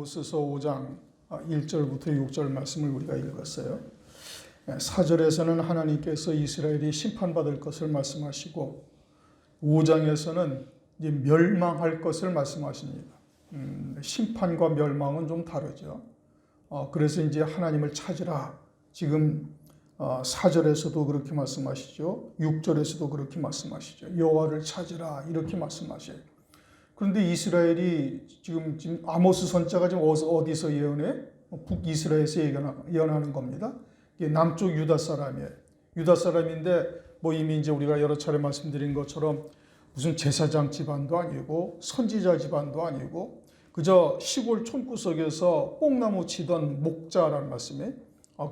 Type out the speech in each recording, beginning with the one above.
아모스서 5장 1절부터 6절 말씀을 우리가 읽었어요. 4절에서는 하나님께서 이스라엘이 심판받을 것을 말씀하시고 5장에서는 이제 멸망할 것을 말씀하십니다. 심판과 멸망은 좀 다르죠. 그래서 이제 하나님을 찾으라. 지금 4절에서도 그렇게 말씀하시죠. 6절에서도 그렇게 말씀하시죠. 여호와를 찾으라 이렇게 말씀하셔요. 그런데 이스라엘이 지금 아모스 선자가 지금 어디서 예언해? 북이스라엘에서 예언하는 겁니다. 이게 남쪽 유다 사람이에요. 유다 사람인데 이미 이제 우리가 여러 차례 말씀드린 것처럼 무슨 제사장 집안도 아니고 선지자 집안도 아니고 그저 시골 촌구석에서 뽕나무 치던 목자라는 말씀이에요.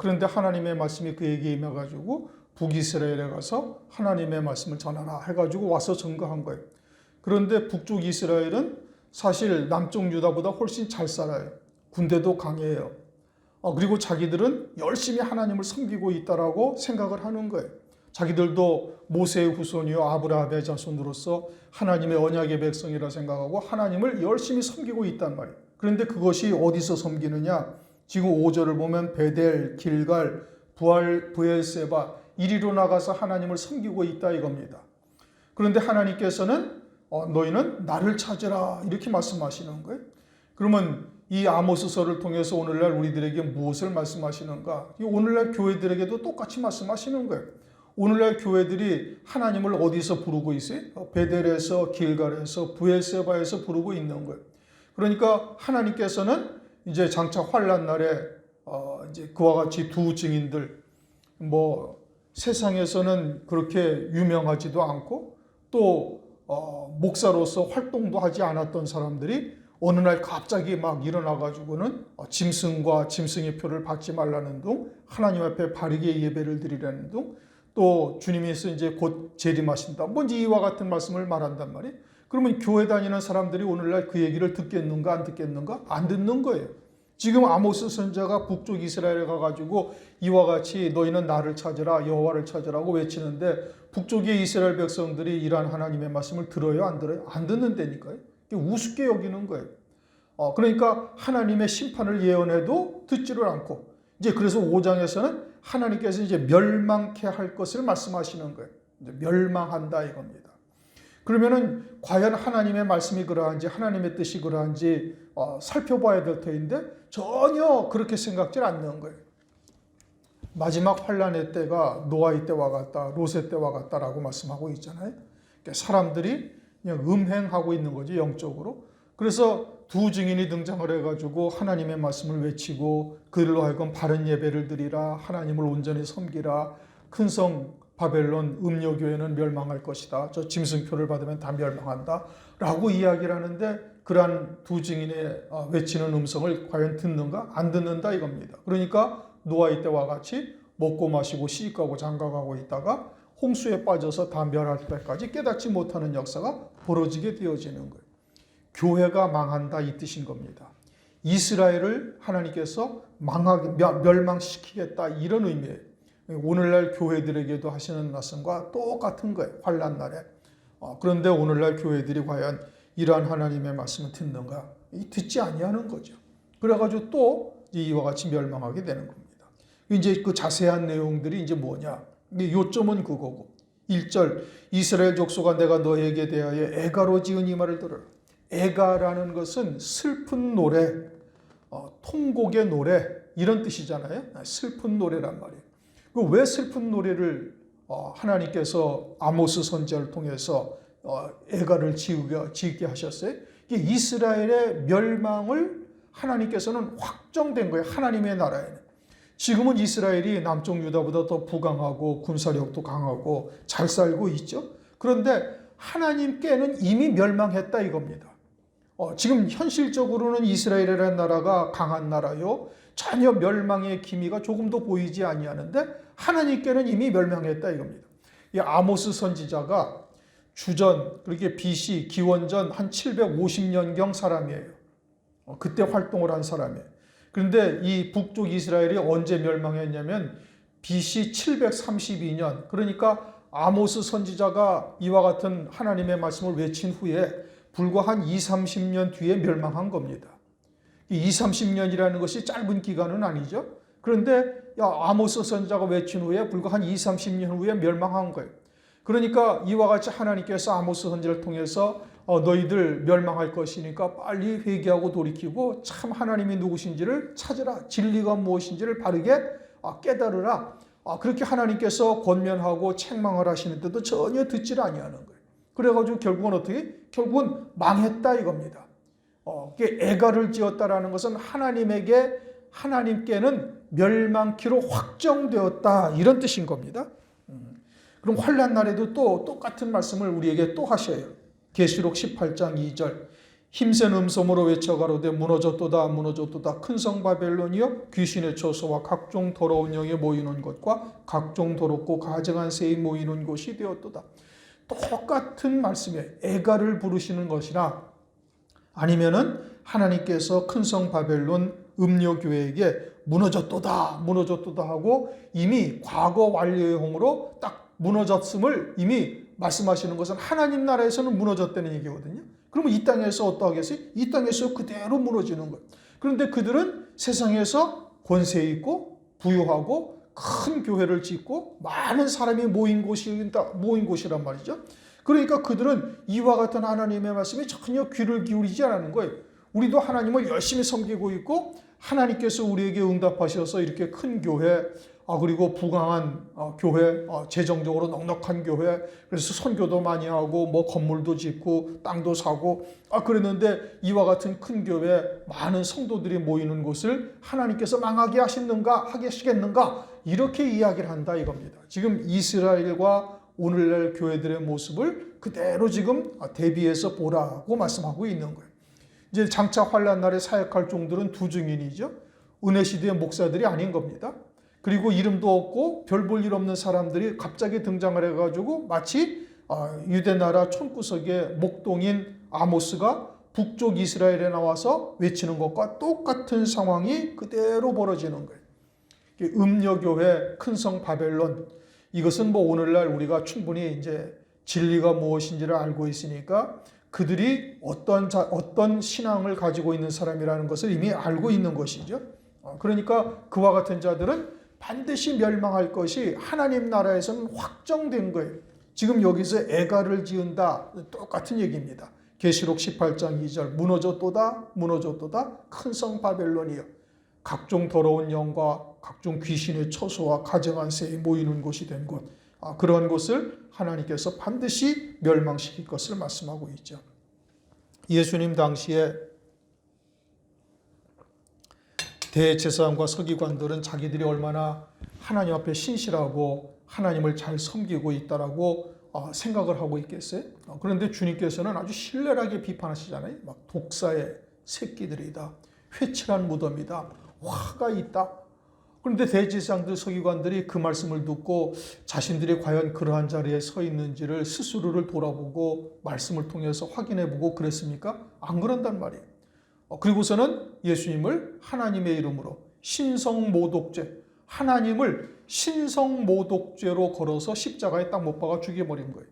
그런데 하나님의 말씀이 그에게 임해가지고 북이스라엘에 가서 하나님의 말씀을 전하라 해가지고 와서 증거한 거예요. 그런데 북쪽 이스라엘은 사실 남쪽 유다보다 훨씬 잘 살아요. 군대도 강해요. 그리고 자기들은 열심히 하나님을 섬기고 있다라고 생각을 하는 거예요. 자기들도 모세의 후손이요 아브라함의 자손으로서 하나님의 언약의 백성이라 생각하고 하나님을 열심히 섬기고 있단 말이에요. 그런데 그것이 어디서 섬기느냐? 지금 5절을 보면 베델, 길갈, 브엘세바 이리로 나가서 하나님을 섬기고 있다 이겁니다. 그런데 하나님께서는 너희는 나를 찾으라 이렇게 말씀하시는 거예요. 그러면 이 아모스서를 통해서 오늘날 우리들에게 무엇을 말씀하시는가? 오늘날 교회들에게도 똑같이 말씀하시는 거예요. 오늘날 교회들이 하나님을 어디서 부르고 있어요? 베델에서, 길갈에서, 브엘세바에서 부르고 있는 거예요. 그러니까 하나님께서는 이제 장차 환난 날에 이제 그와 같이 두 증인들 세상에서는 그렇게 유명하지도 않고 또 목사로서 활동도 하지 않았던 사람들이 어느 날 갑자기 막 일어나가지고는 짐승과 짐승의 표를 받지 말라는 둥, 하나님 앞에 바르게 예배를 드리라는 둥, 또 주님께서 이제 곧 재림하신다. 이제 이와 같은 말씀을 말한단 말이에요. 그러면 교회 다니는 사람들이 오늘날 그 얘기를 듣겠는가 안 듣겠는가? 안 듣는 거예요. 지금 아모스 선지자가 북쪽 이스라엘에 가가지고 이와 같이 너희는 나를 찾으라 여호와를 찾으라고 외치는데 북쪽의 이스라엘 백성들이 이러한 하나님의 말씀을 들어요 안 들어요? 안 듣는다니까요. 우습게 여기는 거예요. 그러니까 하나님의 심판을 예언해도 듣지를 않고 이제 그래서 5장에서는 하나님께서 이제 멸망케 할 것을 말씀하시는 거예요. 이제 멸망한다 이겁니다. 그러면은 과연 하나님의 말씀이 그러한지 하나님의 뜻이 그러한지 살펴봐야 될 터인데 전혀 그렇게 생각지 않는 거예요. 마지막 환란의 때가 노아의 때와 같다, 롯의 때와 같다라고 말씀하고 있잖아요. 그러니까 사람들이 그냥 음행하고 있는 거지 영적으로. 그래서 두 증인이 등장을 해가지고 하나님의 말씀을 외치고 그들로 하여금 바른 예배를 드리라, 하나님을 온전히 섬기라, 큰 성 바벨론 음료교회는 멸망할 것이다. 저 짐승표를 받으면 다 멸망한다. 라고 이야기를 하는데 그러한 두 증인의 외치는 음성을 과연 듣는가? 안 듣는다 이겁니다. 그러니까 노아의 때와 같이 먹고 마시고 시집가고 장가가고 있다가 홍수에 빠져서 다 멸할 때까지 깨닫지 못하는 역사가 벌어지게 되어지는 거예요. 교회가 망한다 이 뜻인 겁니다. 이스라엘을 하나님께서 멸망시키겠다 이런 의미예요. 오늘날 교회들에게도 하시는 말씀과 똑같은 거예요. 환난 날에. 그런데 오늘날 교회들이 과연 이러한 하나님의 말씀을 듣는가? 듣지 아니하는 거죠. 그래가지고 또 이와 같이 멸망하게 되는 겁니다. 이제 그 자세한 내용들이 이제 뭐냐? 요점은 그거고. 1절 이스라엘 족속아 내가 너에게 대하여 애가로 지은 이 말을 들으라. 애가라는 것은 슬픈 노래, 통곡의 노래 이런 뜻이잖아요. 슬픈 노래란 말이에요. 왜 슬픈 노래를 하나님께서 아모스 선지자를 통해서 애가를 지게 하셨어요? 이게 이스라엘의 멸망을 하나님께서는 확정된 거예요. 하나님의 나라에는. 지금은 이스라엘이 남쪽 유다보다 더 부강하고 군사력도 강하고 잘 살고 있죠. 그런데 하나님께는 이미 멸망했다 이겁니다. 지금 현실적으로는 이스라엘이라는 나라가 강한 나라요. 전혀 멸망의 기미가 조금도 보이지 아니하는데 하나님께는 이미 멸망했다 이겁니다. 이 아모스 선지자가 주전 그렇게 BC 기원전 한 750년경 사람이에요. 그때 활동을 한 사람이에요. 그런데 이 북쪽 이스라엘이 언제 멸망했냐면 BC 732년 그러니까 아모스 선지자가 이와 같은 하나님의 말씀을 외친 후에 불과 한 20-30년 뒤에 멸망한 겁니다. 2, 30년이라는 것이 짧은 기간은 아니죠. 그런데 아모스 선지자가 외친 후에 불과 한 2, 30년 후에 멸망한 거예요. 그러니까 이와 같이 하나님께서 아모스 선지자를 통해서 너희들 멸망할 것이니까 빨리 회개하고 돌이키고 참 하나님이 누구신지를 찾으라. 진리가 무엇인지를 바르게 깨달으라. 그렇게 하나님께서 권면하고 책망을 하시는데도 전혀 듣질 아니하는 거예요. 그래가지고 결국은 어떻게? 결국은 망했다 이겁니다. 애가를 지었다라는 것은 하나님께는 멸망키로 확정되었다 이런 뜻인 겁니다. 그럼 환난 날에도 또 똑같은 말씀을 우리에게 또 하셔요. 계시록 18장 2절 힘센 음성으로 외쳐가로되 무너졌도다 무너졌도다 큰 성 바벨론이여 귀신의 처소와 각종 더러운 영에 모이는 것과 각종 더럽고 가증한 새에 모이는 곳이 되었도다. 똑같은 말씀에 애가를 부르시는 것이나 아니면은 하나님께서 큰 성 바벨론 음료교회에게 무너졌도다 무너졌도다 하고 이미 과거 완료형으로 딱 무너졌음을 이미 말씀하시는 것은 하나님 나라에서는 무너졌다는 얘기거든요. 그러면 이 땅에서 어떠하겠어요? 이 땅에서 그대로 무너지는 거예요. 그런데 그들은 세상에서 권세 있고 부유하고 큰 교회를 짓고 많은 사람이 모인 곳이란 말이죠. 그러니까 그들은 이와 같은 하나님의 말씀에 전혀 귀를 기울이지 않는 거예요. 우리도 하나님을 열심히 섬기고 있고 하나님께서 우리에게 응답하셔서 이렇게 큰 교회 그리고 부강한 교회, 재정적으로 넉넉한 교회, 그래서 선교도 많이 하고 뭐 건물도 짓고 땅도 사고 그랬는데 이와 같은 큰 교회 많은 성도들이 모이는 곳을 하나님께서 망하게 하시겠는가 이렇게 이야기를 한다 이겁니다. 지금 이스라엘과 오늘날 교회들의 모습을 그대로 지금 대비해서 보라고 말씀하고 있는 거예요. 이제 장차 환난 날에 사역할 종들은 두 증인이죠. 은혜 시대의 목사들이 아닌 겁니다. 그리고 이름도 없고 별 볼 일 없는 사람들이 갑자기 등장을 해가지고 마치 유대 나라 촌구석의 목동인 아모스가 북쪽 이스라엘에 나와서 외치는 것과 똑같은 상황이 그대로 벌어지는 거예요. 음녀교회, 큰성 바벨론, 이것은 뭐 오늘날 우리가 충분히 이제 진리가 무엇인지를 알고 있으니까 그들이 어떤 신앙을 가지고 있는 사람이라는 것을 이미 알고 있는 것이죠. 그러니까 그와 같은 자들은 반드시 멸망할 것이 하나님 나라에서는 확정된 거예요. 지금 여기서 애가를 지은다 똑같은 얘기입니다. 계시록 18장 2절 무너졌도다 무너졌도다 큰 성 바벨론이여 각종 더러운 영과 각종 귀신의 처소와 가증한 새에 모이는 곳이 된 곳. 그러한 곳을 하나님께서 반드시 멸망시킬 것을 말씀하고 있죠. 예수님 당시에 대제사장과 서기관들은 자기들이 얼마나 하나님 앞에 신실하고 하나님을 잘 섬기고 있다라고 생각을 하고 있겠어요? 그런데 주님께서는 아주 신랄하게 비판하시잖아요. 막 독사의 새끼들이다. 회칠한 무덤이다. 화가 있다. 그런데 대제사장들 서기관들이 그 말씀을 듣고 자신들이 과연 그러한 자리에 서 있는지를 스스로를 돌아보고 말씀을 통해서 확인해보고 그랬습니까? 안 그런단 말이에요. 그리고서는 예수님을 하나님의 이름으로 신성모독죄, 하나님을 신성모독죄로 걸어서 십자가에 딱 못 박아 죽여버린 거예요.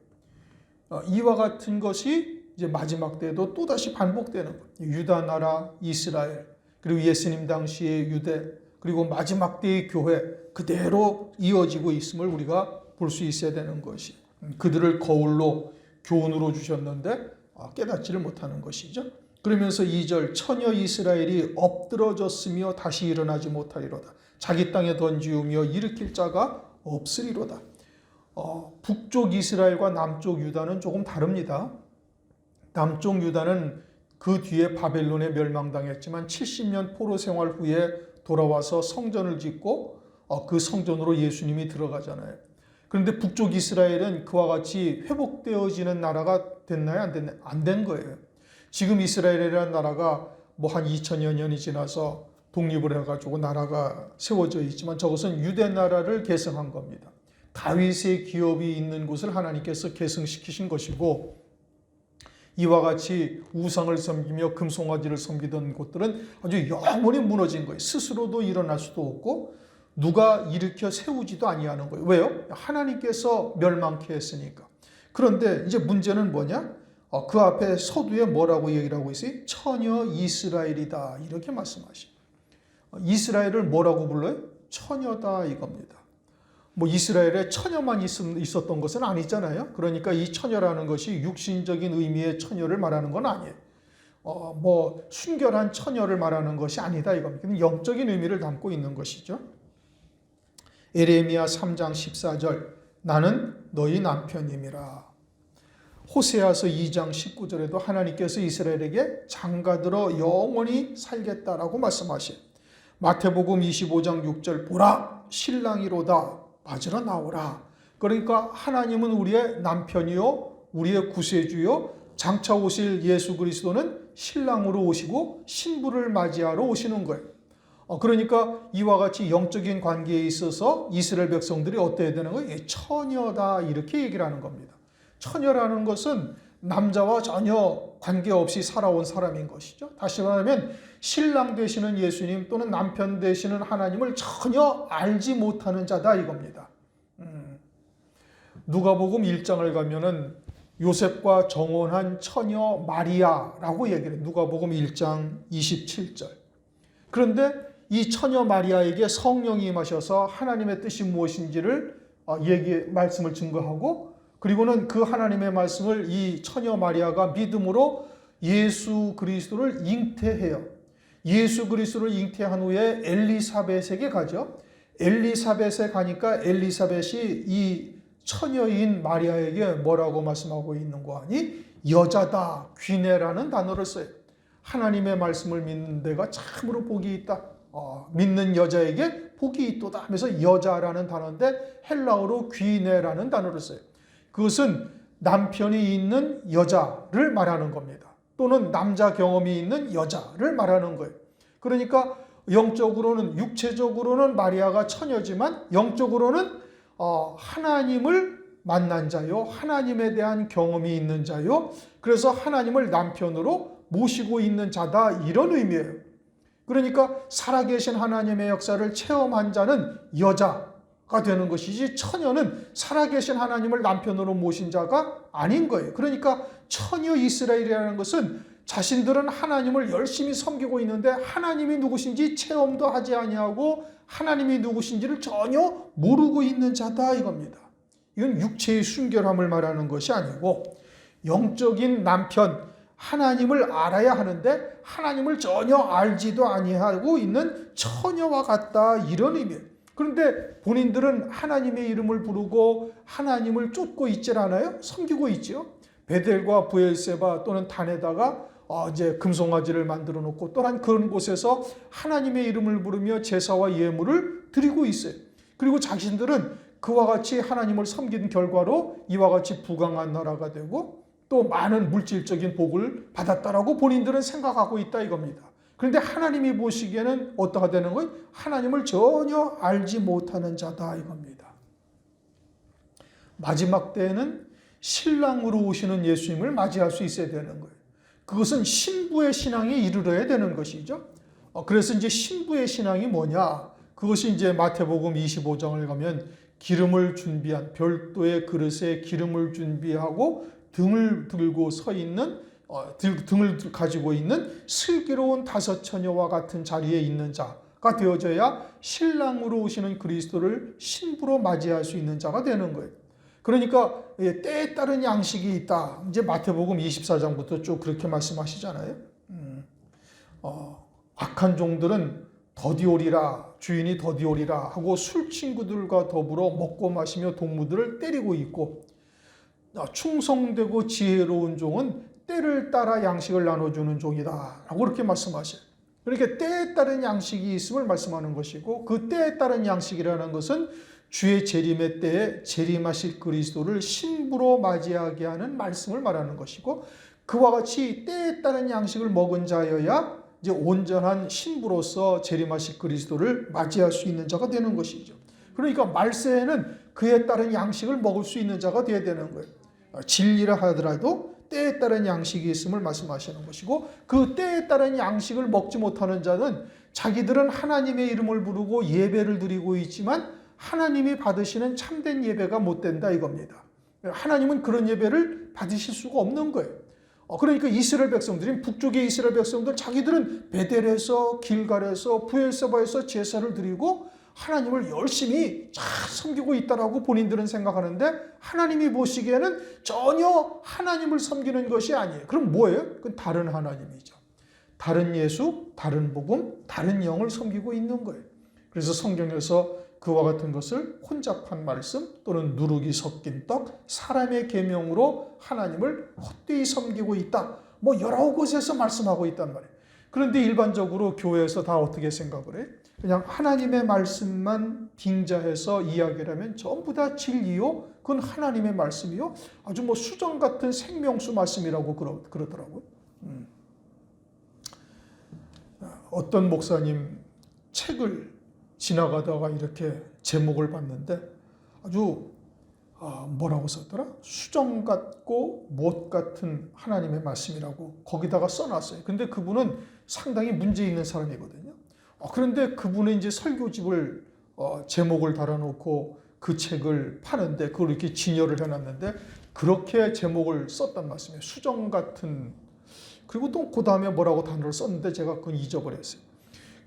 이와 같은 것이 이제 마지막 때에도 또다시 반복되는 거예요. 유다 나라, 이스라엘, 그리고 예수님 당시의 유대, 그리고 마지막 때의 교회 그대로 이어지고 있음을 우리가 볼 수 있어야 되는 것이 그들을 거울로 교훈으로 주셨는데 깨닫지를 못하는 것이죠. 그러면서 2절 처녀 이스라엘이 엎드러졌으며 다시 일어나지 못하리로다. 자기 땅에 던지우며 일으킬 자가 없으리로다. 북쪽 이스라엘과 남쪽 유다는 조금 다릅니다. 남쪽 유다는 그 뒤에 바벨론에 멸망당했지만 70년 포로 생활 후에 돌아와서 성전을 짓고 그 성전으로 예수님이 들어가잖아요. 그런데 북쪽 이스라엘은 그와 같이 회복되어지는 나라가 됐나요? 안 됐나요? 안 된 거예요. 지금 이스라엘이라는 나라가 뭐 한 2000여 년이 지나서 독립을 해가지고 나라가 세워져 있지만 저것은 유대 나라를 계승한 겁니다. 다윗의 기업이 있는 곳을 하나님께서 계승시키신 것이고 이와 같이 우상을 섬기며 금송아지를 섬기던 곳들은 아주 영원히 무너진 거예요. 스스로도 일어날 수도 없고 누가 일으켜 세우지도 아니하는 거예요. 왜요? 하나님께서 멸망케 했으니까. 그런데 이제 문제는 뭐냐? 그 앞에 서두에 뭐라고 얘기를 하고 있어요? 처녀 이스라엘이다 이렇게 말씀하시죠. 이스라엘을 뭐라고 불러요? 처녀다 이겁니다. 뭐 이스라엘에 처녀만 있었던 것은 아니잖아요. 그러니까 이 처녀라는 것이 육신적인 의미의 처녀를 말하는 건 아니에요. 뭐 순결한 처녀를 말하는 것이 아니다 이겁니다. 영적인 의미를 담고 있는 것이죠. 에레미야 3장 14절 나는 너희 남편임이라. 호세아서 2장 19절에도 하나님께서 이스라엘에게 장가들어 영원히 살겠다라고 말씀하셔요. 마태복음 25장 6절 보라 신랑이로다 맞으러 나오라. 그러니까 하나님은 우리의 남편이요 우리의 구세주요 장차 오실 예수 그리스도는 신랑으로 오시고 신부를 맞이하러 오시는 거예요. 그러니까 이와 같이 영적인 관계에 있어서 이스라엘 백성들이 어때야 되는 거예요? 처녀다 이렇게 얘기를 하는 겁니다. 처녀라는 것은 남자와 전혀 관계없이 살아온 사람인 것이죠. 다시 말하면 신랑 되시는 예수님 또는 남편 되시는 하나님을 전혀 알지 못하는 자다 이겁니다. 누가복음 1장을 가면은 요셉과 정혼한 처녀 마리아라고 얘기를 해요. 누가복음 1장 27절. 그런데 이 처녀 마리아에게 성령이 임하셔서 하나님의 뜻이 무엇인지를 말씀을 증거하고 그리고는 그 하나님의 말씀을 이 처녀 마리아가 믿음으로 예수 그리스도를 잉태해요. 예수 그리스도를 잉태한 후에 엘리사벳에게 가죠. 엘리사벳에 가니까 엘리사벳이 이 처녀인 마리아에게 뭐라고 말씀하고 있는 거 아니? 여자다, 귀내라는 단어를 써요. 하나님의 말씀을 믿는 데가 참으로 복이 있다. 믿는 여자에게 복이 있도다 하면서 여자라는 단어인데 헬라어로 귀내라는 단어를 써요. 그것은 남편이 있는 여자를 말하는 겁니다. 또는 남자 경험이 있는 여자를 말하는 거예요. 그러니까 영적으로는 육체적으로는 마리아가 처녀지만 영적으로는 하나님을 만난 자요. 하나님에 대한 경험이 있는 자요. 그래서 하나님을 남편으로 모시고 있는 자다 이런 의미예요. 그러니까 살아계신 하나님의 역사를 체험한 자는 여자가 되는 것이지 처녀는 살아계신 하나님을 남편으로 모신 자가 아닌 거예요. 그러니까 처녀 이스라엘이라는 것은 자신들은 하나님을 열심히 섬기고 있는데 하나님이 누구신지 체험도 하지 아니하고 하나님이 누구신지를 전혀 모르고 있는 자다 이겁니다. 이건 육체의 순결함을 말하는 것이 아니고 영적인 남편 하나님을 알아야 하는데 하나님을 전혀 알지도 아니하고 있는 처녀와 같다 이런 의미예요. 그런데 본인들은 하나님의 이름을 부르고 하나님을 쫓고 있질 않아요? 섬기고 있죠. 베델과 브엘세바 또는 단에다가 이제 금송아지를 만들어 놓고 또한 그런 곳에서 하나님의 이름을 부르며 제사와 예물을 드리고 있어요. 그리고 자신들은 그와 같이 하나님을 섬긴 결과로 이와 같이 부강한 나라가 되고 또 많은 물질적인 복을 받았다라고 본인들은 생각하고 있다 이겁니다. 그런데 하나님이 보시기에는 어떠가 되는 거예요? 하나님을 전혀 알지 못하는 자다 이겁니다. 마지막 때에는 신랑으로 오시는 예수님을 맞이할 수 있어야 되는 거예요. 그것은 신부의 신앙에 이르러야 되는 것이죠. 그래서 이제 신부의 신앙이 뭐냐? 그것이 이제 마태복음 25장을 가면 기름을 준비한 별도의 그릇에 기름을 준비하고 등을 들고 서 있는 등을 가지고 있는 슬기로운 다섯 처녀와 같은 자리에 있는 자가 되어져야 신랑으로 오시는 그리스도를 신부로 맞이할 수 있는 자가 되는 거예요. 그러니까 때에 따른 양식이 있다. 이제 마태복음 24장부터 쭉 그렇게 말씀하시잖아요. 악한 종들은 더디오리라 주인이 더디오리라 하고 술 친구들과 더불어 먹고 마시며 동무들을 때리고 있고 충성되고 지혜로운 종은 때를 따라 양식을 나눠주는 종이다 라고 그렇게 말씀하셔요. 그러니까 때에 따른 양식이 있음을 말씀하는 것이고 그 때에 따른 양식이라는 것은 주의 재림의 때에 재림하실 그리스도를 신부로 맞이하게 하는 말씀을 말하는 것이고 그와 같이 때에 따른 양식을 먹은 자여야 이제 온전한 신부로서 재림하실 그리스도를 맞이할 수 있는 자가 되는 것이죠. 그러니까 말세에는 그에 따른 양식을 먹을 수 있는 자가 되어야 되는 거예요. 진리라 하더라도 때에 따른 양식이 있음을 말씀하시는 것이고 그 때에 따른 양식을 먹지 못하는 자는 자기들은 하나님의 이름을 부르고 예배를 드리고 있지만 하나님이 받으시는 참된 예배가 못 된다 이겁니다. 하나님은 그런 예배를 받으실 수가 없는 거예요. 그러니까 이스라엘 백성들이 북쪽의 이스라엘 백성들 자기들은 베델에서 길갈에서 브엘세바에서 제사를 드리고 하나님을 열심히 잘 섬기고 있다라고 본인들은 생각하는데 하나님이 보시기에는 전혀 하나님을 섬기는 것이 아니에요. 그럼 뭐예요? 그건 다른 하나님이죠. 다른 예수, 다른 복음, 다른 영을 섬기고 있는 거예요. 그래서 성경에서 그와 같은 것을 혼잡한 말씀 또는 누룩이 섞인 떡, 사람의 계명으로 하나님을 헛되이 섬기고 있다. 여러 곳에서 말씀하고 있단 말이에요. 그런데 일반적으로 교회에서 다 어떻게 생각을 해? 그냥 하나님의 말씀만 빙자해서 이야기를 하면 전부 다 진리요. 그건 하나님의 말씀이요. 아주 수정 같은 생명수 말씀이라고 그러더라고요. 어떤 목사님 책을 지나가다가 이렇게 제목을 봤는데 아주 뭐라고 썼더라? 수정 같고 못 같은 하나님의 말씀이라고 거기다가 써놨어요. 근데 그분은 상당히 문제 있는 사람이거든요. 그런데 그분은 이제 설교집을 제목을 달아놓고 그 책을 파는데 그걸 이렇게 진열을 해놨는데 그렇게 제목을 썼단 말씀이에요. 수정 같은. 그리고 또 그 다음에 뭐라고 단어를 썼는데 제가 그건 잊어버렸어요.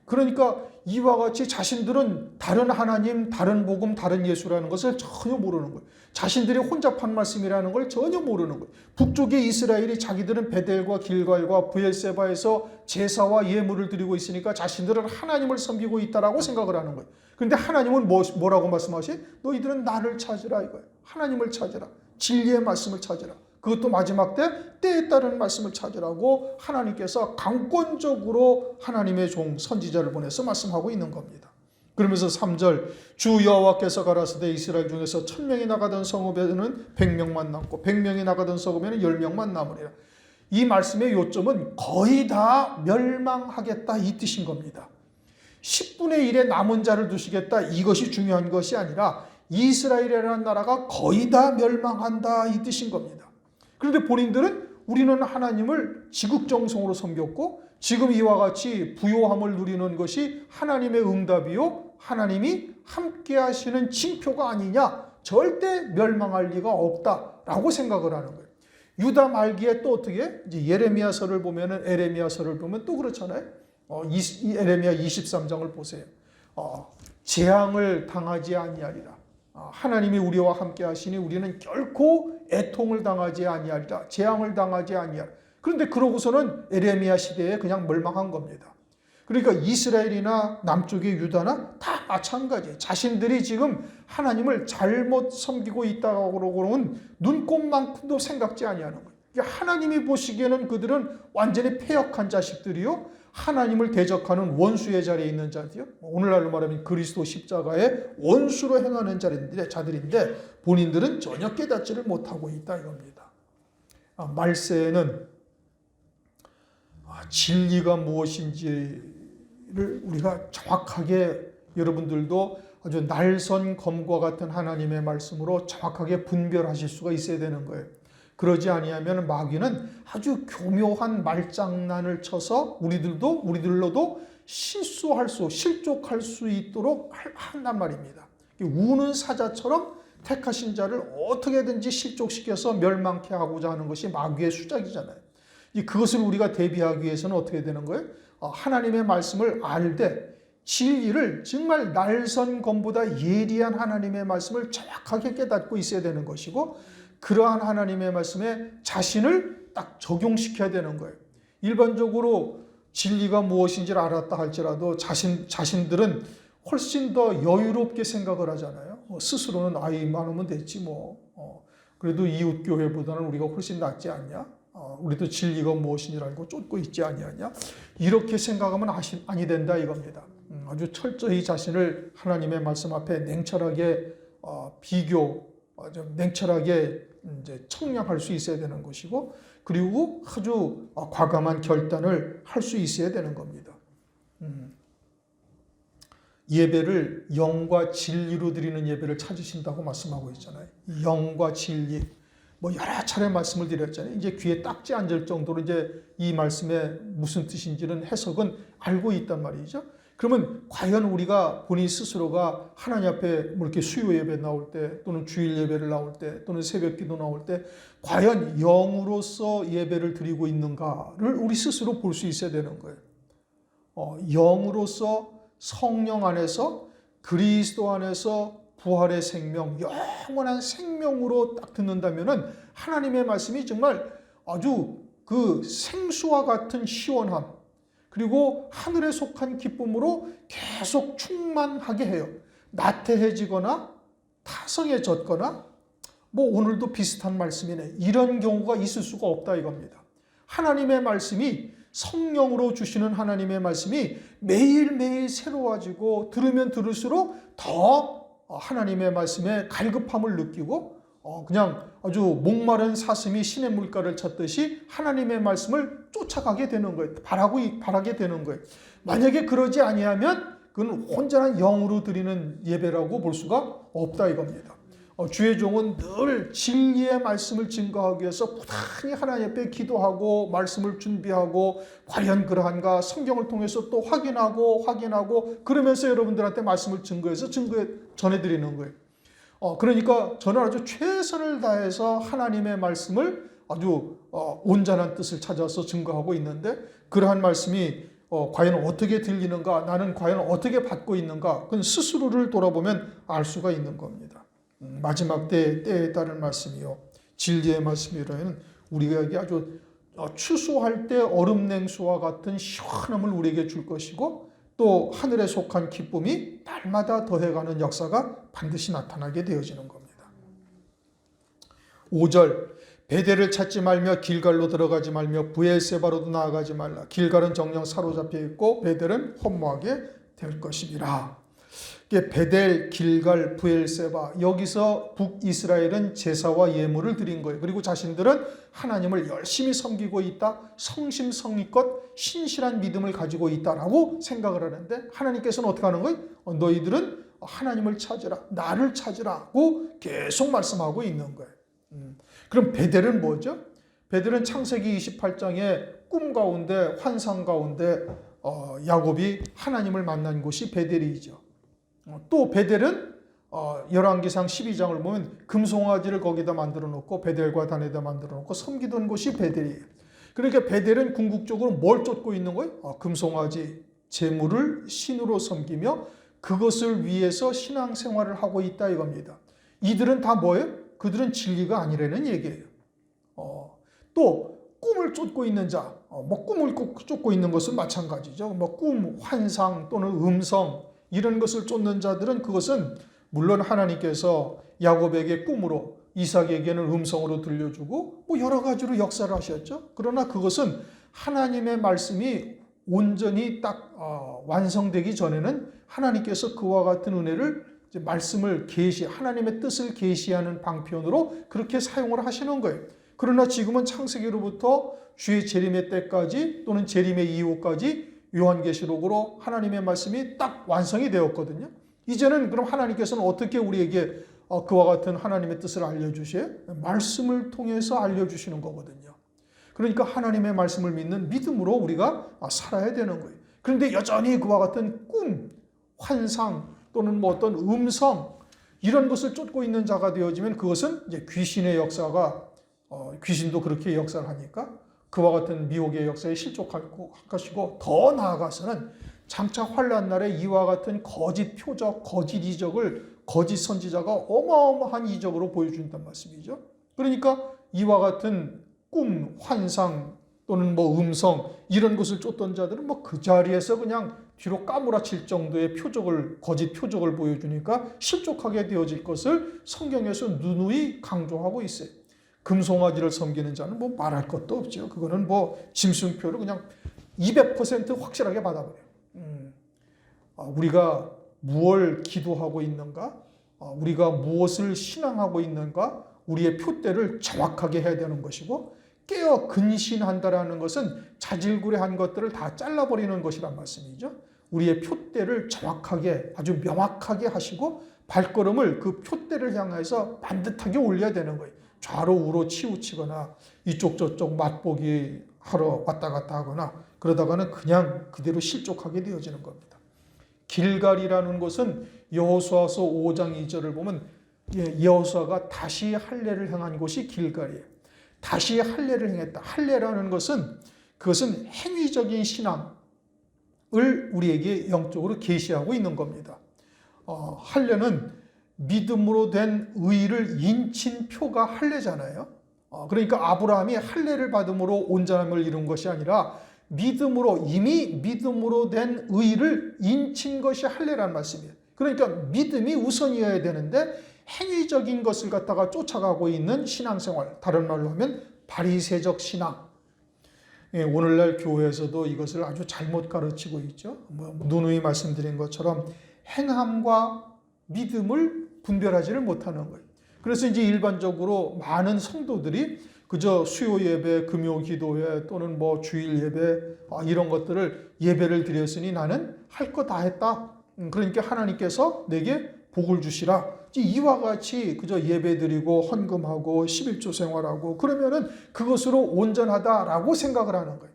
그러니까 이와 같이 자신들은 다른 하나님, 다른 복음, 다른 예수라는 것을 전혀 모르는 거예요. 자신들이 혼잡한 말씀이라는 걸 전혀 모르는 거예요. 북쪽의 이스라엘이 자기들은 베델과 길갈과 브엘세바에서 제사와 예물을 드리고 있으니까 자신들은 하나님을 섬기고 있다라고 생각을 하는 거예요. 그런데 하나님은 뭐라고 말씀하시? 너희들은 나를 찾으라 이거예요. 하나님을 찾으라. 진리의 말씀을 찾으라. 그것도 마지막 때에 따른 말씀을 찾으라고 하나님께서 강권적으로 하나님의 종 선지자를 보내서 말씀하고 있는 겁니다. 그러면서 3절 주 여호와께서 가라사대 이스라엘 중에서 1000명이 나가던 성읍에는 100명만 남고 100명이 나가던 성읍에는 10명만 남으리라. 이 말씀의 요점은 거의 다 멸망하겠다 이 뜻인 겁니다. 10분의 1의 남은 자를 두시겠다 이것이 중요한 것이 아니라 이스라엘이라는 나라가 거의 다 멸망한다 이 뜻인 겁니다. 그런데 본인들은 우리는 하나님을 지극정성으로 섬겼고 지금 이와 같이 부요함을 누리는 것이 하나님의 응답이요 하나님이 함께 하시는 징표가 아니냐 절대 멸망할 리가 없다라고 생각을 하는 거예요. 유다 말기에 또 어떻게 이제 예레미야서를 보면은 에레미야서를 보면 또 그렇잖아요. 이 에레미야 23장을 보세요. 재앙을 당하지 아니하리라. 하나님이 우리와 함께 하시니 우리는 결코 애통을 당하지 아니하리라. 재앙을 당하지 아니하리라. 그런데 그러고서는 에레미야 시대에 그냥 멸망한 겁니다. 그러니까 이스라엘이나 남쪽의 유다나 다 마찬가지예요. 자신들이 지금 하나님을 잘못 섬기고 있다고 그러고는 눈꼽만큼도 생각지 아니하는 거예요. 그러니까 하나님이 보시기에는 그들은 완전히 패역한 자식들이요. 하나님을 대적하는 원수의 자리에 있는 자들이요. 오늘날로 말하면 그리스도 십자가의 원수로 행하는 자들인데 본인들은 전혀 깨닫지를 못하고 있다 이겁니다. 말세에는 진리가 무엇인지를 우리가 정확하게 여러분들도 아주 날선 검과 같은 하나님의 말씀으로 정확하게 분별하실 수가 있어야 되는 거예요. 그러지 아니하면 마귀는 아주 교묘한 말장난을 쳐서 우리들로도 실족할 수 있도록 한단 말입니다. 우는 사자처럼 택하신 자를 어떻게든지 실족시켜서 멸망케 하고자 하는 것이 마귀의 수작이잖아요. 그것을 우리가 대비하기 위해서는 어떻게 되는 거예요? 하나님의 말씀을 알되 진리를 정말 날선 검보다 예리한 하나님의 말씀을 정확하게 깨닫고 있어야 되는 것이고 그러한 하나님의 말씀에 자신을 딱 적용시켜야 되는 거예요. 일반적으로 진리가 무엇인지를 알았다 할지라도 자신들은 훨씬 더 여유롭게 생각을 하잖아요. 스스로는 아이 많으면 됐지 그래도 이웃교회보다는 우리가 훨씬 낫지 않냐? 우리도 진리가 무엇인지를 알고 쫓고 있지 아니하냐? 이렇게 생각하면 아니 된다 이겁니다. 아주 철저히 자신을 하나님의 말씀 앞에 냉철하게 좀 냉철하게 이제 청량할 수 있어야 되는 것이고 그리고 아주 과감한 결단을 할 수 있어야 되는 겁니다. 예배를 영과 진리로 드리는 예배를 찾으신다고 말씀하고 있잖아요. 영과 진리. 여러 차례 말씀을 드렸잖아요. 이제 귀에 딱지 앉을 정도로 이제 이 말씀의 무슨 뜻인지는 해석은 알고 있단 말이죠. 그러면 과연 우리가 본인 스스로가 하나님 앞에 뭐 이렇게 수요 예배 나올 때 또는 주일 예배를 나올 때 또는 새벽 기도 나올 때 과연 영으로서 예배를 드리고 있는가를 우리 스스로 볼 수 있어야 되는 거예요. 영으로서 성령 안에서 그리스도 안에서 부활의 생명, 영원한 생명으로 딱 듣는다면은 하나님의 말씀이 정말 아주 그 생수와 같은 시원함, 그리고 하늘에 속한 기쁨으로 계속 충만하게 해요. 나태해지거나 타성해졌거나 뭐 오늘도 비슷한 말씀이네, 이런 경우가 있을 수가 없다 이겁니다. 하나님의 말씀이, 성령으로 주시는 하나님의 말씀이 매일매일 새로워지고 들으면 들을수록 더 하나님의 말씀에 갈급함을 느끼고 그냥 아주 목마른 사슴이 신의 물가를 찾듯이 하나님의 말씀을 쫓아가게 되는 거예요. 바라게 되는 거예요. 만약에 그러지 아니하면 그건 온전한 영으로 드리는 예배라고 볼 수가 없다 이겁니다. 주의 종은 늘 진리의 말씀을 증거하기 위해서 부단히 하나님 앞에 기도하고 말씀을 준비하고 과연 그러한가 성경을 통해서 또 확인하고 그러면서 여러분들한테 말씀을 전해드리는 거예요. 그러니까 저는 아주 최선을 다해서 하나님의 말씀을 아주 온전한 뜻을 찾아서 증거하고 있는데, 그러한 말씀이 과연 어떻게 들리는가, 나는 과연 어떻게 받고 있는가, 그건 스스로를 돌아보면 알 수가 있는 겁니다. 마지막 때에 따른 말씀이요, 진리의 말씀이라는 우리에게 아주 추수할 때 얼음 냉수와 같은 시원함을 우리에게 줄 것이고, 또 하늘에 속한 기쁨이 날마다 더해가는 역사가 반드시 나타나게 되어지는 겁니다. 5절, 베델을 찾지 말며 길갈로 들어가지 말며 브엘세바로도 나아가지 말라. 길갈은 정령 사로잡혀 있고 베델은 허무하게 될 것이니라. 베델, 길갈, 브엘세바, 여기서 북이스라엘은 제사와 예물을 드린 거예요. 그리고 자신들은 하나님을 열심히 섬기고 있다, 성심성의껏 신실한 믿음을 가지고 있다라고 생각을 하는데, 하나님께서는 어떻게 하는 거예요? 너희들은 하나님을 찾으라, 나를 찾으라고 계속 말씀하고 있는 거예요. 그럼 베델은 뭐죠? 베델은 창세기 28장의 꿈 가운데, 환상 가운데 야곱이 하나님을 만난 곳이 베델이죠. 또 베델은 열왕기상 12장을 보면 금송아지를 거기다 만들어 놓고 베델과 단에다 만들어 놓고 섬기던 곳이 베델이에요. 그러니까 베델은 궁극적으로 뭘 쫓고 있는 거예요? 금송아지, 재물을 신으로 섬기며 그것을 위해서 신앙생활을 하고 있다 이겁니다. 이들은 다 뭐예요? 그들은 진리가 아니라는 얘기예요. 또 꿈을 쫓고 있는 자, 꿈을 쫓고 있는 것은 마찬가지죠. 꿈, 환상 또는 음성, 이런 것을 쫓는 자들은 그것은 물론 하나님께서 야곱에게 꿈으로, 이삭에게는 음성으로 들려주고 여러 가지로 역사를 하셨죠. 그러나 그것은 하나님의 말씀이 온전히 딱 완성되기 전에는 하나님께서 그와 같은 은혜를, 말씀을 하나님의 뜻을 계시하는 방편으로 그렇게 사용을 하시는 거예요. 그러나 지금은 창세기로부터 주의 재림의 때까지 또는 재림의 이후까지 요한계시록으로 하나님의 말씀이 딱 완성이 되었거든요. 이제는 그럼 하나님께서는 어떻게 우리에게 그와 같은 하나님의 뜻을 알려주셔요? 말씀을 통해서 알려주시는 거거든요. 그러니까 하나님의 말씀을 믿는 믿음으로 우리가 살아야 되는 거예요. 그런데 여전히 그와 같은 꿈, 환상 또는 어떤 음성, 이런 것을 쫓고 있는 자가 되어지면 그것은 이제 귀신의 역사가, 귀신도 그렇게 역사를 하니까 그와 같은 미혹의 역사에 실족할 것이고, 더 나아가서는 장차 환난 날에 이와 같은 거짓 표적, 거짓 이적을 거짓 선지자가 어마어마한 이적으로 보여준단 말씀이죠. 그러니까 이와 같은 꿈, 환상 또는 음성, 이런 것을 쫓던 자들은 그 자리에서 그냥 뒤로 까무라칠 정도의 거짓 표적을 보여주니까 실족하게 되어질 것을 성경에서 누누이 강조하고 있어요. 금송아지를 섬기는 자는 말할 것도 없죠. 그거는 짐승표를 그냥 200% 확실하게 받아버려요. 우리가 무엇을 기도하고 있는가? 우리가 무엇을 신앙하고 있는가? 우리의 표대를 정확하게 해야 되는 것이고, 깨어 근신한다라는 것은 자질구레한 것들을 다 잘라버리는 것이란 말씀이죠. 우리의 표대를 정확하게, 아주 명확하게 하시고 발걸음을 그 표대를 향해서 반듯하게 올려야 되는 거예요. 좌로 우로 치우치거나 이쪽 저쪽 맛보기 하러 왔다 갔다 하거나 그러다가는 그냥 그대로 실족하게 되어지는 겁니다. 길갈이라는 곳은 여호수아서 5장 2절을 보면 여호수아가 다시 할례를 행한 곳이 길갈이에요. 다시 할례를 행했다. 할례라는 것은 그것은 행위적인 신앙을 우리에게 영적으로 계시하고 있는 겁니다. 할례는 믿음으로 된 의를 인친 표가 할례잖아요. 그러니까 아브라함이 할례를 받음으로 온전함을 이룬 것이 아니라 믿음으로, 이미 믿음으로 된 의를 인친 것이 할례라는 말씀이에요. 그러니까 믿음이 우선이어야 되는데 행위적인 것을 갖다가 쫓아가고 있는 신앙생활, 다른 말로 하면 바리새적 신앙. 오늘날 교회에서도 이것을 아주 잘못 가르치고 있죠. 누누이 말씀드린 것처럼 행함과 믿음을 분별하지를 못하는 거예요. 그래서 이제 일반적으로 많은 성도들이 그저 수요 예배, 금요 기도회 또는 뭐 주일 예배 이런 것들을 예배를 드렸으니 나는 할 거 다 했다. 그러니까 하나님께서 내게 복을 주시라. 이와 같이 그저 예배 드리고 헌금하고 11조 생활하고 그러면은 그것으로 온전하다라고 생각을 하는 거예요.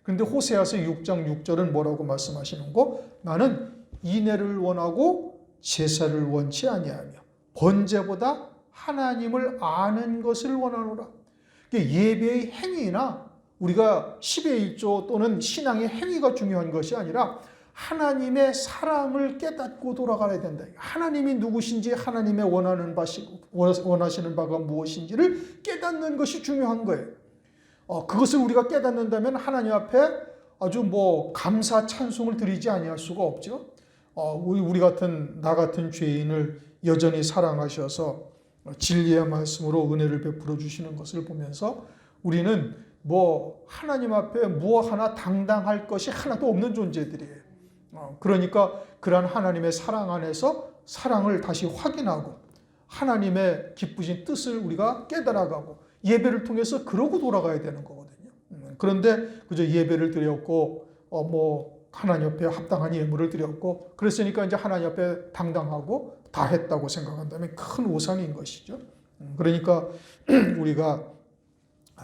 그런데 호세아서 6장 6절은 뭐라고 말씀하시는 거? 나는 인애를 원하고 제사를 원치 아니하며 번제보다 하나님을 아는 것을 원하노라. 예배의 행위나 우리가 10의 1조 또는 신앙의 행위가 중요한 것이 아니라 하나님의 사랑을 깨닫고 돌아가야 된다. 하나님이 누구신지, 하나님의 원하시는 바가 무엇인지를 깨닫는 것이 중요한 거예요. 그것을 우리가 깨닫는다면 하나님 앞에 아주 감사 찬송을 드리지 아니할 수가 없죠. 나 같은 죄인을 여전히 사랑하셔서 진리의 말씀으로 은혜를 베풀어 주시는 것을 보면서 우리는 하나님 앞에 무엇 하나 당당할 것이 하나도 없는 존재들이에요. 그러니까 그러한 하나님의 사랑 안에서 사랑을 다시 확인하고 하나님의 기쁘신 뜻을 우리가 깨달아가고 예배를 통해서 그러고 돌아가야 되는 거거든요. 그런데 그저 예배를 드렸고 하나님 앞에 합당한 예물을 드렸고 그랬으니까 이제 하나님 앞에 당당하고 다 했다고 생각한다면 큰 오산인 것이죠. 그러니까 우리가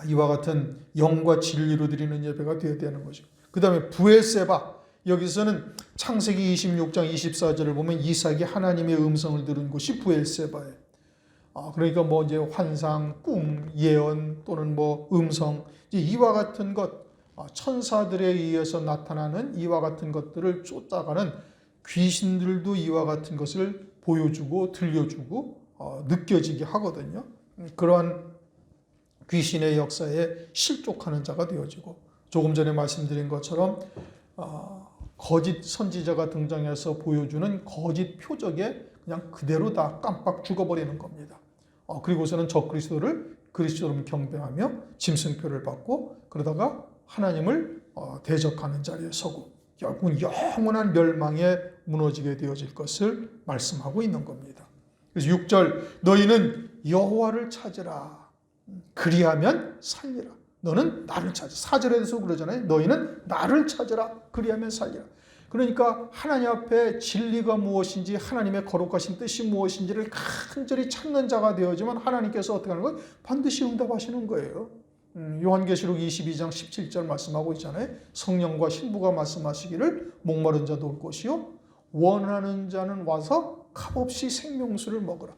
이와 같은 영과 진리로 드리는 예배가 되어야 되는 거죠. 그 다음에 브엘세바, 여기서는 창세기 26장 24절을 보면 이삭이 하나님의 음성을 들은 곳이 브엘세바예요. 그러니까 이제 환상, 꿈, 예언 또는 음성, 이와 같은 것, 천사들에 의해서 나타나는 이와 같은 것들을 쫓아가는 귀신들도 이와 같은 것을 보여주고 들려주고 느껴지게 하거든요. 그러한 귀신의 역사에 실족하는 자가 되어지고 조금 전에 말씀드린 것처럼 거짓 선지자가 등장해서 보여주는 거짓 표적에 그냥 그대로 다 깜빡 죽어버리는 겁니다. 그리고서는 저 그리스도를 그리스도로 경배하며 짐승표를 받고 그러다가 하나님을 대적하는 자리에 서고 결국은 영원한 멸망에 무너지게 되어질 것을 말씀하고 있는 겁니다. 그래서 6절 너희는 여호와를 찾으라 그리하면 살리라. 너는 나를 찾아. 4절에서 그러잖아요. 너희는 나를 찾으라 그리하면 살리라. 그러니까 하나님 앞에 진리가 무엇인지 하나님의 거룩하신 뜻이 무엇인지를 간절히 찾는 자가 되어지면 하나님께서 어떻게 하는 거예요? 반드시 응답하시는 거예요. 요한계시록 22장 17절 말씀하고 있잖아요. 성령과 신부가 말씀하시기를 목마른 자도 올 것이요 원하는 자는 와서 값없이 생명수를 먹으라.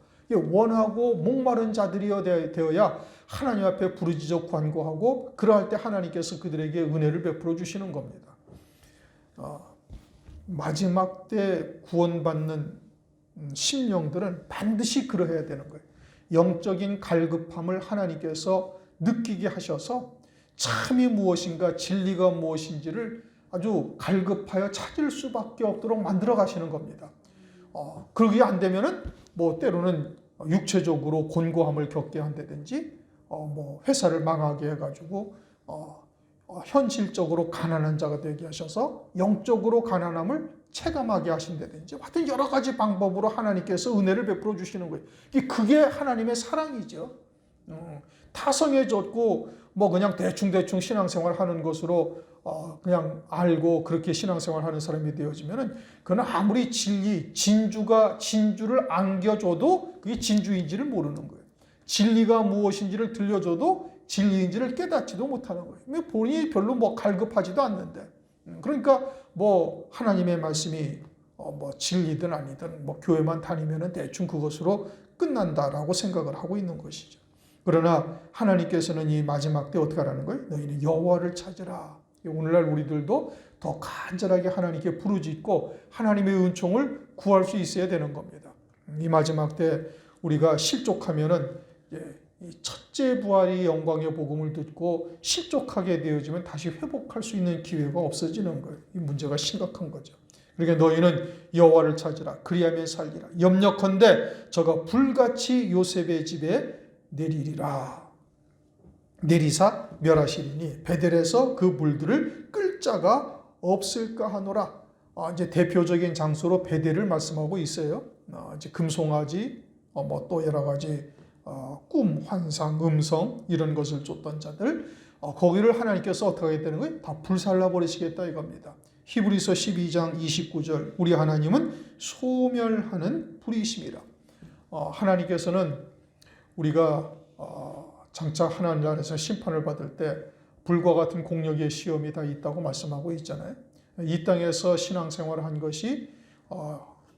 원하고 목마른 자들이여 되어야 하나님 앞에 부르짖어 간구하고 그러할 때 하나님께서 그들에게 은혜를 베풀어 주시는 겁니다. 마지막 때 구원받는 심령들은 반드시 그러해야 되는 거예요. 영적인 갈급함을 하나님께서 느끼게 하셔서 참이 무엇인가 진리가 무엇인지를 아주 갈급하여 찾을 수밖에 없도록 만들어 가시는 겁니다. 그러게 안 되면은 때로는 육체적으로 곤고함을 겪게 한다든지 회사를 망하게 해가지고 현실적으로 가난한 자가 되게 하셔서 영적으로 가난함을 체감하게 하신다든지 하여튼 여러 가지 방법으로 하나님께서 은혜를 베풀어 주시는 거예요. 그게 하나님의 사랑이죠. 타성해졌고 그냥 대충 신앙생활 하는 것으로 그냥 알고 그렇게 신앙생활 하는 사람이 되어지면은 그는 아무리 진주를 안겨줘도 그게 진주인지를 모르는 거예요. 진리가 무엇인지를 들려줘도 진리인지를 깨닫지도 못하는 거예요. 본인이 별로 갈급하지도 않는데. 그러니까 하나님의 말씀이 뭐 진리든 아니든 뭐 교회만 다니면은 대충 그것으로 끝난다라고 생각을 하고 있는 것이죠. 그러나 하나님께서는 이 마지막 때 어떻게 하라는 거예요? 너희는 여호와를 찾으라. 오늘날 우리들도 더 간절하게 하나님께 부르짖고 하나님의 은총을 구할 수 있어야 되는 겁니다. 이 마지막 때 우리가 실족하면은 이 첫째 부활이 영광의 복음을 듣고 실족하게 되어지면 다시 회복할 수 있는 기회가 없어지는 거예요. 이 문제가 심각한 거죠. 그러니까 너희는 여호와를 찾으라. 그리하면 살리라. 염려컨대 저가 불같이 요셉의 집에 내리리라. 내리사 멸하시리니 베델에서 그 물들을 끌 자가 없을까 하노라. 이제 대표적인 장소로 베델을 말씀하고 있어요. 이제 금송아지, 뭐 또 여러 가지 꿈, 환상, 음성 이런 것을 쫓던 자들, 거기를 하나님께서 어떻게 하겠다는 거예요? 다 불살라 버리시겠다 이겁니다. 히브리서 12장 29절 우리 하나님은 소멸하는 불이심이라. 하나님께서는 우리가 장차 하나님 나라에서 심판을 받을 때 불과 같은 공력의 시험이 다 있다고 말씀하고 있잖아요. 이 땅에서 신앙생활을 한 것이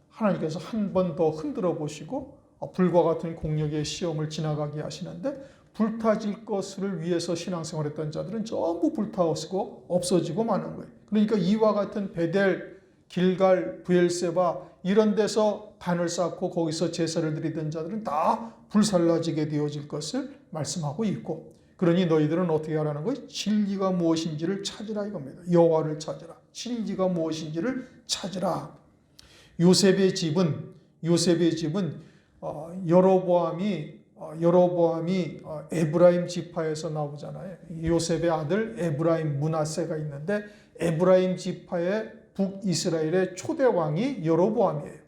하나님께서 한 번 더 흔들어 보시고 불과 같은 공력의 시험을 지나가게 하시는데 불타질 것을 위해서 신앙생활했던 자들은 전부 불타오고 없어지고 마는 거예요. 그러니까 이와 같은 베델, 길갈, 브엘세바 이런 데서 단을 쌓고 거기서 제사를 드리던 자들은 다 불살라지게 되어질 것을 말씀하고 있고, 그러니 너희들은 어떻게 하라는 거예요? 진리가 무엇인지를 찾으라 이겁니다. 여호와를 찾으라. 진리가 무엇인지를 찾으라. 요셉의 집은 여로보암이 에브라임 지파에서 나오잖아요. 요셉의 아들 에브라임 므낫세가 있는데 에브라임 지파의 북이스라엘의 초대 왕이 여로보암이에요.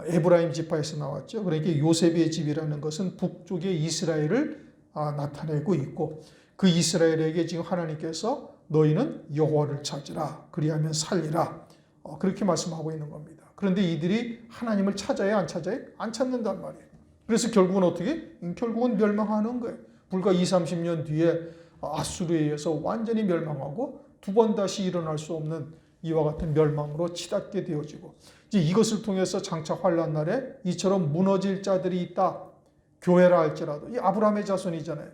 에브라임 지파에서 나왔죠. 그러니까 요셉의 집이라는 것은 북쪽의 이스라엘을 나타내고 있고, 그 이스라엘에게 지금 하나님께서 너희는 여호와를 찾으라 그리하면 살리라 그렇게 말씀하고 있는 겁니다. 그런데 이들이 하나님을 찾아야 안 찾아요? 안 찾는단 말이에요. 그래서 결국은 어떻게? 결국은 멸망하는 거예요. 불과 20-30년 뒤에 아수르에 의해서 완전히 멸망하고 두 번 다시 일어날 수 없는 이와 같은 멸망으로 치닫게 되어지고, 이제 이것을 통해서 장차 환난 날에 이처럼 무너질 자들이 있다. 교회라 할지라도 이 아브라함의 자손이잖아요.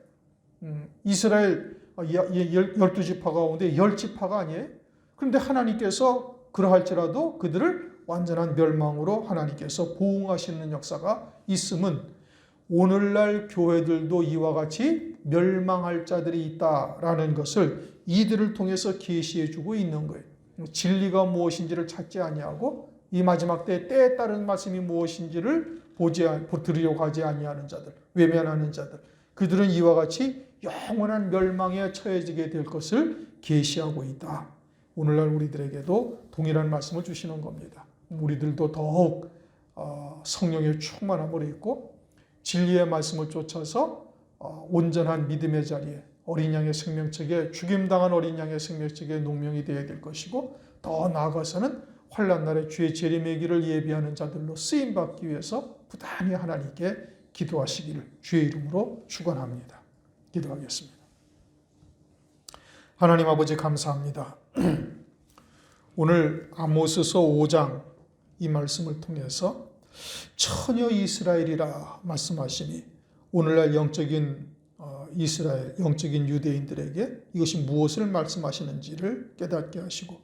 이스라엘 12지파 가운데 10지파가 아니에요. 그런데 하나님께서 그러할지라도 그들을 완전한 멸망으로 하나님께서 보응하시는 역사가 있음은 오늘날 교회들도 이와 같이 멸망할 자들이 있다라는 것을 이들을 통해서 계시해 주고 있는 거예요. 진리가 무엇인지를 찾지 아니하고 이 마지막 때에 따른 말씀이 무엇인지를 들으려고 하지 아니하는 자들, 외면하는 자들, 그들은 이와 같이 영원한 멸망에 처해지게 될 것을 계시하고 있다. 오늘날 우리들에게도 동일한 말씀을 주시는 겁니다. 우리들도 더욱 성령의 충만함을 입고 진리의 말씀을 쫓아서 온전한 믿음의 자리에 어린 양의 생명책에 죽임당한 어린 양의 생명책에 농명이 되어야 될 것이고, 더 나아가서는 환난 날에 주의 재림의 예비하는 자들로 쓰임받기 위해서 부단히 하나님께 기도하시기를 주의 이름으로 축원합니다. 기도하겠습니다. 하나님 아버지 감사합니다. 오늘 아모스서 5장 이 말씀을 통해서 처녀 이스라엘이라 말씀하시니 오늘날 영적인 이스라엘, 영적인 유대인들에게 이것이 무엇을 말씀하시는지를 깨닫게 하시고,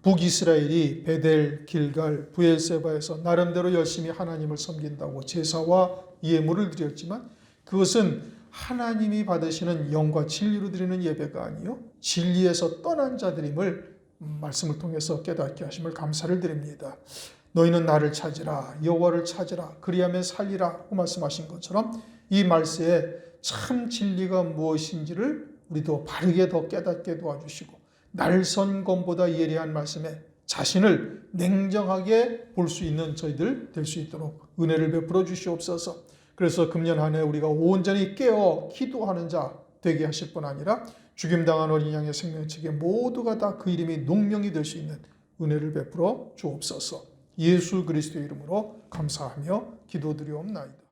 북이스라엘이 베델, 길갈, 브엘세바에서 나름대로 열심히 하나님을 섬긴다고 제사와 예물을 드렸지만 그것은 하나님이 받으시는 영과 진리로 드리는 예배가 아니요 진리에서 떠난 자들임을 말씀을 통해서 깨닫게 하심을 감사를 드립니다. 너희는 나를 찾으라, 여호와를 찾으라, 그리하면 살리라 고 말씀하신 것처럼 이 말씀에 참 진리가 무엇인지를 우리도 바르게 더 깨닫게 도와주시고, 날선검보다 예리한 말씀에 자신을 냉정하게 볼 수 있는 저희들 될 수 있도록 은혜를 베풀어 주시옵소서. 그래서 금년 한 해 우리가 온전히 깨어 기도하는 자 되게 하실 뿐 아니라 죽임당한 어린 양의 생명책에 모두가 다 그 이름이 농명이 될 수 있는 은혜를 베풀어 주옵소서. 예수 그리스도의 이름으로 감사하며 기도드리옵나이다.